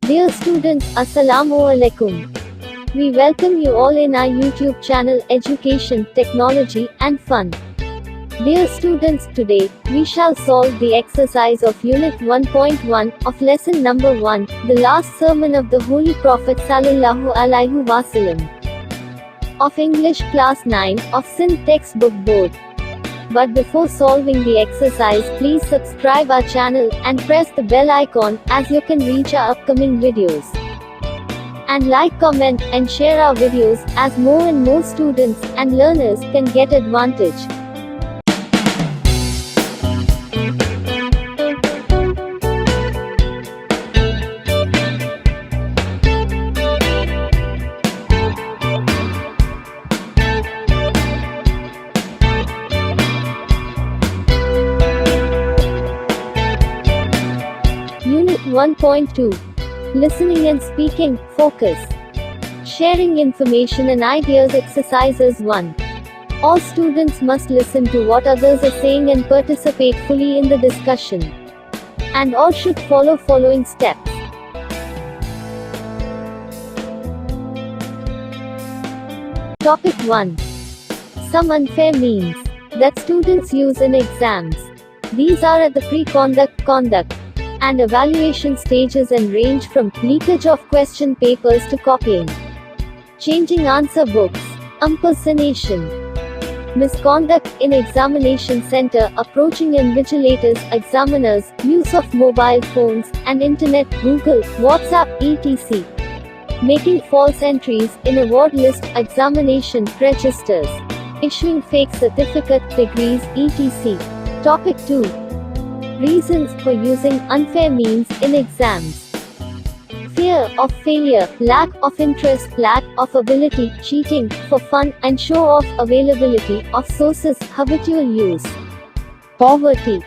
Dear students, Assalamu Alaikum. We welcome you all in our YouTube channel Education, Technology and Fun. Dear students, today, we shall solve the exercise of Unit 1.1 of Lesson number 1, the last sermon of the Holy Prophet Sallallahu Alaihi Wasallam. Of English Class 9, of Sindh Textbook Board. But before solving the exercise, please subscribe our channel and press the bell icon as you can reach our upcoming videos. And like, comment and share our videos as more and more students and learners can get advantage. Unit 1.2. Listening and speaking, focus. Sharing information and ideas. Exercises 1. All students must listen to what others are saying and participate fully in the discussion. And all should follow following steps. Topic 1. Some unfair means that students use in exams. These are at the pre-conduct, conduct, and evaluation stages and range from leakage of question papers to copying, changing answer books, impersonation, misconduct in examination center, approaching invigilators, examiners, use of mobile phones and internet, Google, WhatsApp, etc., making false entries in award list, examination registers, issuing fake certificate, degrees, etc. Topic 2. Reasons for using unfair means in exams. Fear of failure, lack of interest, lack of ability, cheating for fun and show off, availability of sources, habitual use, poverty,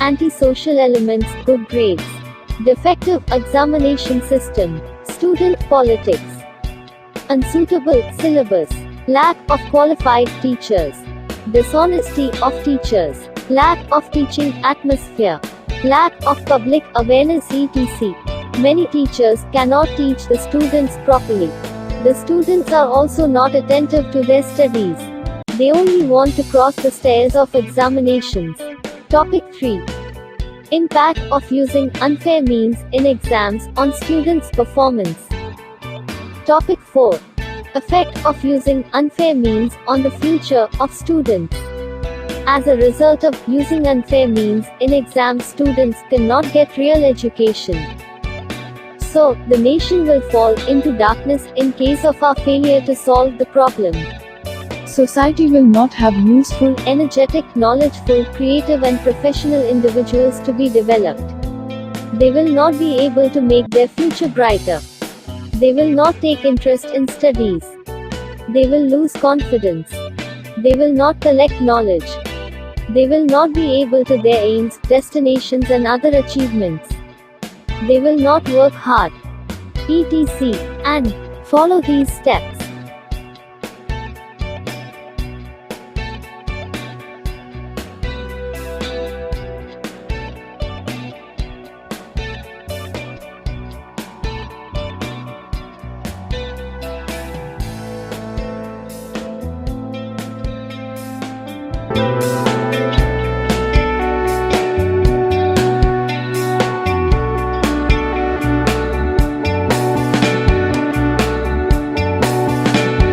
antisocial elements, good grades, defective examination system, student politics, unsuitable syllabus, lack of qualified teachers, dishonesty of teachers, lack of teaching atmosphere, lack of public awareness etc. Many teachers cannot teach the students properly. The students are also not attentive to their studies. They only want to cross the stairs of examinations. Topic 3. Impact of using unfair means in exams on students' performance. Topic 4. Effect of using unfair means on the future of students. As a result of using unfair means in exams, students cannot get real education. So, the nation will fall into darkness in case of our failure to solve the problem. Society will not have useful, energetic, knowledgeful, creative and professional individuals to be developed. They will not be able to make their future brighter. They will not take interest in studies. They will lose confidence. They will not collect knowledge. They will not be able to their aims, destinations and other achievements. They will not work hard, etc. and follow these steps.